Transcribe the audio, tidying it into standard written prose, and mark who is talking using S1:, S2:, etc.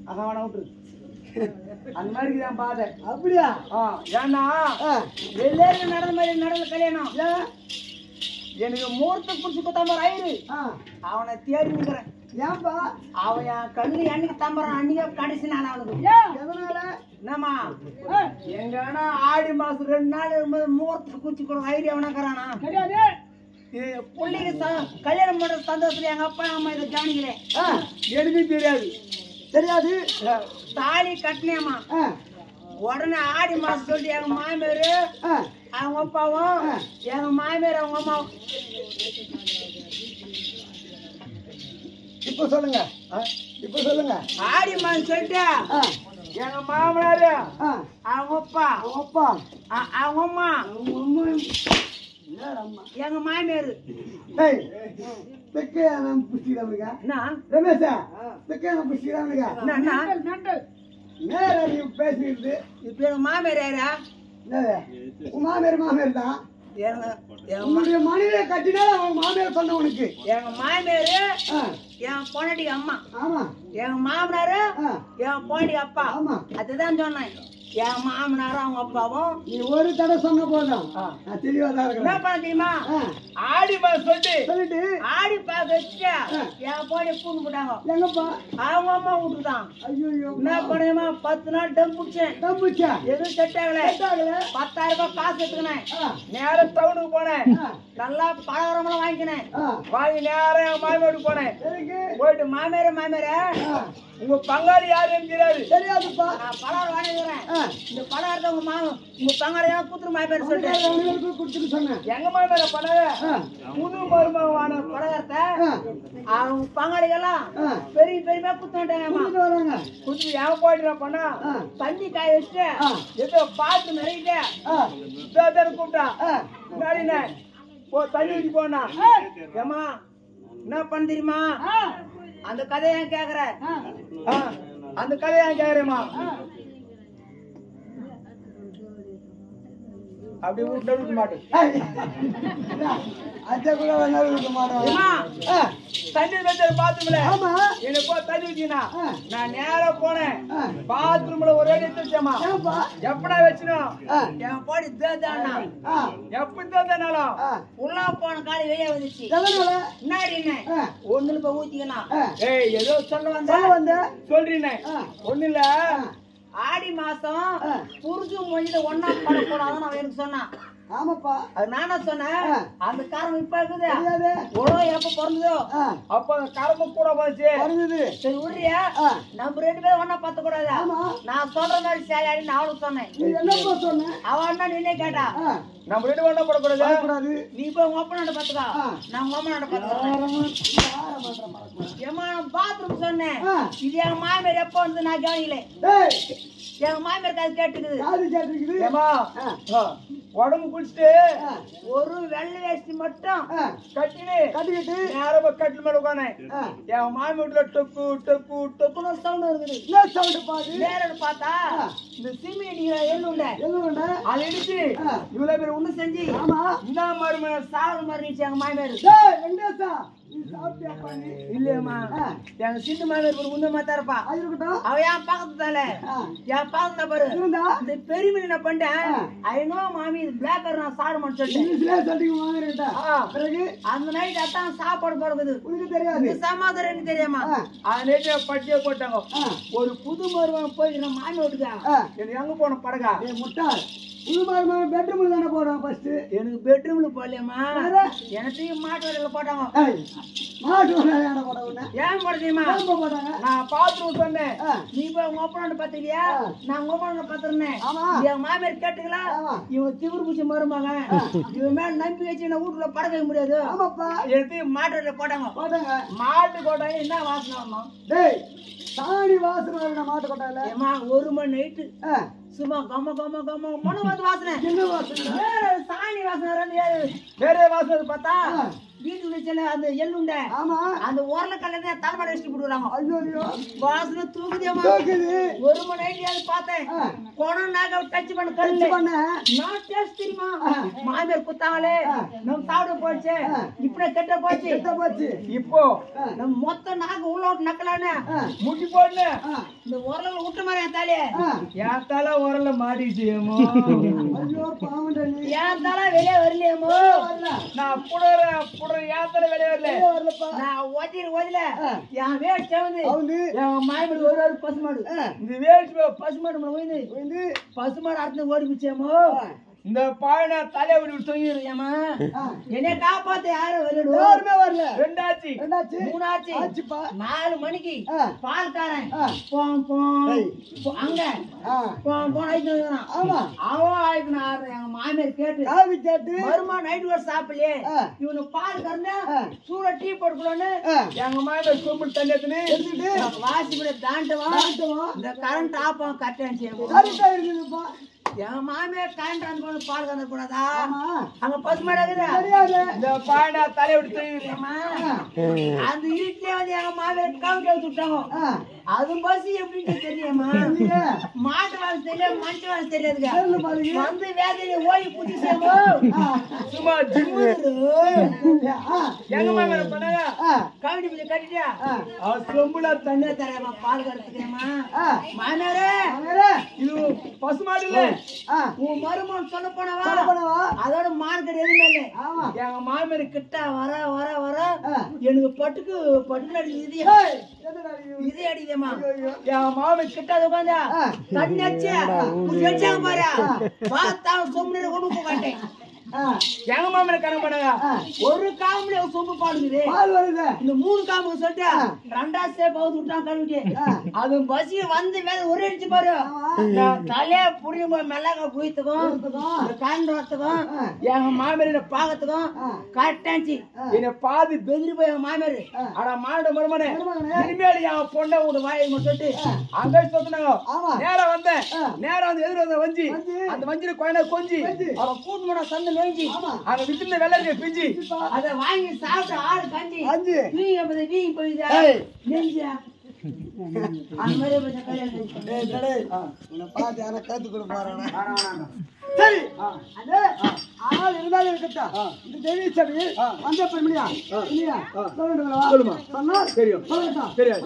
S1: அதான் வேணா விட்டுரு. அந்த மாதிரி தான் பாதை.
S2: அப்படியா?
S1: ஏன்னா எல்லாரும் நடந்த மாதிரி நடந்த கல்யாணம். எனக்கு மூர்த்த குடிச்சு பத்தாம ஆயிரு. அவனை தேடி நிக்கிறேன்.
S2: ஏன்பா?
S1: அவன் என் கண்ணு என்னைக்கு தம்பறான் அன்னைக்கு கடைசி நான் அவனுக்கு.
S2: எதனால?
S1: என்னம்மா எங்கன்னா ஆடி மாசம் 2 நாள் இருக்கும்போது மூர்த்தத்துக்கு குடிச்சு கூட ஆயிரி அவனாக்குறானா
S2: கிடையாது.
S1: பிள்ளைங்க கல்யாணம் பண்ற சந்தோஷத்துல எங்க அப்பா அம்மா இதை கவனிக்கிறேன்.
S2: எனக்கு தெரியாது. தெரியாது.
S1: தாலி கட்டினேம்மா. உடனே ஆடி மாசம் சொல்லி எங்க மாமியாரு அவங்க அப்பாவும் எங்க மாமியார் அவங்க அம்மாவும்
S2: இப்ப சொல்லுங்க. இப்ப சொல்லுங்க.
S1: ஆடி மாசம் சொல்லிட்டு எங்க மாமனாரு அவங்க அப்பா அவங்க அம்மா எங்க மாமியாரு
S2: ரமேஷா பேசிட்டு
S1: இப்ப எங்க மாமியார் யாரா?
S2: மாமியார் தான். உன்னுடைய மனைவியை கட்டினா அவன் மாமியார் சொன்ன உனக்கு.
S1: எங்க மாமியாரு என் பொண்டாட்டி அம்மா. எங்க மாமனாரு என் பொண்டாட்டி அப்பா. அதுதான் சொன்னேன். என் மாமனாரும் அவங்க அப்பாவும்.
S2: நீ ஒரு தடவை சொன்ன போதும் தெளிவாதான் இருக்கு.
S1: என்ன பண்ண தெரியுமா? ஆடி மாசம் சொல்லிட்டு ஆடி பார்க்க வச்சுட்டு என் பொண்டாட்டி கூண்டு போட்டாங்க. எங்கப்பா? அவங்க அம்மா விட்டுதான். ஐயோ என்ன பண்ணுமா 10 நாள் டம் பிடிச்சேன். எதுவும் செட் ஆகல. 10,000 ரூபாய் காசு எடுத்துக்கினேன். நேரம் டவுனுக்கு போனேன். நல்லா பலகாரமெல்லாம் வாங்கிக்கினேன். வாங்கி நேரம் என் மாமியாருக்கு போனேன். போயிட்டு மாமியார உங்க பங்காளி யாருன்னு தெரியாதுப்பா. நான் பலகாரம் வாங்கிக்கிறேன். இந்த பலகாரத்தை உங்க பங்காளி குத்துரு மாமியார் சொல்லிட்டு சொன்னேன். எங்க மாமியார பலகார புது மருமகமான பலகாரத்தை அவங்க பங்காளிகள்லாம் பெரிய பெரியமா குத்துட்டாங்க. குத்து என் போயிட்டு பண்ணா தண்ணி காய வச்சுட்டு ஏதோ பாத்து நிறையிட்டு கூப்பிட்டான். தண்ணி ஊற்றி போனா ஏமா என்ன பண்ண தெரியுமா? அந்த கதையை ஏன் கேக்குற? அந்த கதையை ஏன் கேக்குறேமா? அப்படி விட்டு மாட்டேன். தண்ணி வச்சு பாத்ரூம்ல எனக்கு தண்ணி வச்சீங்கன்னா நான் நேரா போனேன். பாத்ரூம்ல ஒரு அடி எடுத்துச்சேமா. எப்படா வச்சுனோம் என் பாடி தேதானா எப்படி தேதானாலும் உள்ளா போன காலை வெளியே வந்துச்சு. முன்னாடி என்ன ஒண்ணுல போய் ஊத்திக்கணும். ஏதோ சொல்ல வந்த சொல்றீங்க. ஒண்ணு இல்ல ஆடி மாசம் புரிஞ்சு மொழியில ஒன்னா படக்கூடாதுன்னு அவன் எனக்கு சொன்னான். ஆமாப்பா அது நானா சொன்னேன். அந்த காரணம் இப்ப இருக்குது. உலகம் எப்ப பிறந்ததோ அப்ப அந்த காரணம் கூட போச்சு. சரி விடுறியா? நம்ம 2 பேரும் ஒன்னா பார்த்த கூடாது. நான் சொல்ற மாதிரி சேலாடி நான் அவளுக்கு சொன்னேன். அவன் அண்ணா நின்னே கேட்டா நம்ம 2 ஒன்னா போடக்கூடாது. நீ போய் உங்க அப்பா நாட்ட பாத்துக்கா. நான் உங்க அம்மா நாட்ட பாத்துக்கிறேன். ஏமா பாத்ரூம் சொன்னேன். இது எங்க மாமியார் எப்ப வந்து நான் கவனிக்கல. எங்க மாமியார் காது கேட்டுக்குது. ஏமா உடம்பு குடிச்சிட்டு ஒரு வெள்ளை வேஷ்டி மட்டும் கட்டிக்கிட்டு நேரமா கட்டில் மேல உட்கானே. என் மாமி வீட்டுல டொக்கு டொக்கு டொக்குன்னு சவுண்ட் இருக்குது. நேரம் பார்த்தா இந்த சிமி அடிக்கிற எள்ளுண்ட அதை இடிச்சு இவ்வளவு பேர் ஒண்ணு செஞ்சு இந்த மாதிரி சாவு மாதிரி நீச்சு எங்க மாமியார். இல்லையம்மா எங்க சிந்து மாமியார் உண்மை மாத்தா இருப்பா. அவ என் பக்கத்துல என் பக்கத்துல பாரு இந்த பெருமை என்ன பண்ணிட்டேன். ஐநோ மாமி இது பிளாக்கர் நான் சாப்பிட சொல்லிட்டேன். அந்த நைட் அதான் சாப்பாடு போடுறது உனக்கு தெரியாது. சமாதானம் தெரியாமா? அந்த நைட் பட்டியே போட்டாங்க. ஒரு புது மருமகன் போய் நான் மாமி விட்டுக்கா எங்க போன படகா முட்டாள் புது பெட்ரூம்ல தானே போடுறான். ஃபர்ஸ்ட் எனக்கு பெட்ரூம்ல போடலையம்மா. எனக்கு மாட்டு வரையில போட்டாங்க. மாட்டு வரையில போட்டாங்க. ஏன் போடுறீமா? நான் பாத்ரூம் சொன்னேன். நீ போய் உங்க அப்பனாண்ட பாத்துக்கியா? நான் உங்க அப்பனாண்ட பாத்துறேன். என் மாமியார் கேட்டுக்கலாம். இவன் திமிரு பூச்சி மருமக இவன் மேல நம்பி வச்சு நான் வீட்டுல படக்க முடியாது. எடுத்து மாட்டு வரையில போட்டாங்க. மாட்டு கொட்டாங்க என்ன வாசனை வரணும்? சாணி வாசனை மாட்டு கொட்டாயில ஏமா 1 மணி நைட்டு சும்மா கம்ம கம்ம கம்ம மன வாசனை. என்ன வாசனை? வேற சாணி வாசனை. வேற வாசனை பார்த்தா
S3: வீட்டுல செல்ல அந்த எள்ளுண்ட
S2: ஆமா
S3: அந்த ஓரல கல்ல தலைமடை வச்சுட்டு போடுறாங்க
S2: ஐயோ
S3: வாசனை தூக்குதேமா
S2: தூக்குது
S3: ஒரு மணி நேரம் பார்த்தேன் கோணம் நாக டச் பண்ண கல்லு நான் டேஸ்ட் தெரியுமா மாமியார் குத்தாங்களே நம்ம சாப்பிட போச்சு இப்படி கெட்ட போச்சு
S1: இப்போ
S3: நம்ம மொத்த நாக உள்ள விட்டு நக்கலான்னு
S1: முட்டி போடல
S3: இந்த உரல விட்ட மாதிரி என் தலையே
S1: என் தலை உரல மாட்டிச்சேமோ
S2: ஐயோ பாவம்டா நீ
S3: என் தலை வெளியே வரலையேமோ
S1: நான் புடுற என் தலை வெளியே வரல
S3: நான் ஓதில என் வேட் செவந்து என் மாமியார் ஒரு பசுமாடு
S1: இந்த வேட்டு
S3: பசுமாடு ஓய்ந்து பசுமாடு அறுத்து ஓடி பிச்சேமோ
S1: இந்த பாயனை தலையை விட்டு தொங்கிடு
S3: ஏமா என்னை காப்பாத்த யாரும் வரணும்
S2: யாருமே வரல
S1: ரெண்டாச்சு
S3: மூணாச்சு
S2: ஆச்சுப்பா
S3: 4 மணிக்கு பால்காரன் அங்க
S2: ஆமா
S3: அவன் ஆயிக்கணும் எங்க மாமியார் கேட்டு
S2: காவி கேட்டு
S3: வருமா நைட் வர சாப்பிடலையே இவனு பால் கறந்து சூட டீ போட்டுக்கலான்னு
S1: எங்க மாமியார் கும்பிட்டு தண்ணி எடுத்துட்டு
S3: வாசிப்பட தாண்டவா இந்த கரண்ட் ஆஃப் கட்டாச்சு
S2: கரெக்டா இருக்குதுப்பா
S3: என் மாமியார் கரண்ட் அந்த போது பால் கறந்து கூடாதா அங்க பசுமாடு
S1: இந்த பாயனை தலையை விட்டு தொங்கிடு
S3: அந்த இருட்டிலே வந்து எங்க மாமியார் கவுண்ட் எடுத்து விட்டாங்க அது பஸ் எப்படின்னு தெரியுமா மாட்டு வாசு தெரியாது மனுஷ வாசு தெரியாதுங்க வந்து வேதையில ஓடி புதிச்சேமோ
S1: சும்மா ஜிம்மு எங்க மாமியார் பண்ணாங்க
S3: கவுண்டி பிள்ளை கட்டிட்டியா
S1: சொம்புல
S3: தண்ணி தரேம்மா பால் கறந்துக்கேம்மா மாமியாரே
S1: இது பசுமாடு இல்ல
S3: உன் மருமகன் சொல்ல போனவா அதோட மார்க்கெட் எதுவுமே இல்லை எங்க மாமியார் கிட்ட வர வர வர எனக்கு பட்டுக்கு அடிக்குது இது அடிக்குதேம்மா என் மாமியார் கிட்ட உட்காந்தா தண்ணி அடிச்சு வச்சாங்க பாரு பார்த்தா சொம்பு கொண்டு போக மாட்டேன்
S1: எங்க மாமியார் கணக்கு பண்ணாங்க
S3: ஒரு காம்புல சொம்பு பாடுங்குது இந்த 3 காம்பு சொல்லிட்டு 2ஆவது சேப் அவுத்து விட்டான் கழுவிட்டு அது பஸ் வந்து மேல ஒரு அடிச்சு பாரு தலைய புரியும் போய் மெல்லங்க குயித்துக்கும் காண்டத்துக்கும் எங்க மாமியார் பாகத்துக்கும் கட்டாச்சு
S1: என்ன பாதி
S3: பெதிரி போய் எங்க மாமியார்
S1: ஆனா மாட மருமனே இனிமேல் என் பொண்ணை விட்டு வாயை சொல்லிட்டு அங்க சொத்துனாங்க நேரம் வந்தேன் நேரம் வந்து எதிர வந்த வஞ்சி அந்த வஞ்சில குழந்தை கொஞ்சி
S3: அவன் கூட்டு போன சந்தை நோய்ஞ்சி
S1: அங்க வித்துல வெள்ளரிக்க பிஞ்சி
S3: அதை வாங்கி சாப்பிட்டு ஆறு கஞ்சி நீ போயிதா நெஞ்சா அந்த மாதிரி கொஞ்சம்
S2: பார்த்து யாரா கத்து கொடு பாருண்ணா சரி ஆனால் இருந்தாலும் இருக்கட்டா இந்த தேவி சபை வந்த பெண்மணியா இல்லையா சொல்லுமா சொன்னா
S1: தெரியும்
S2: சொல்லட்டா
S1: தெரியாது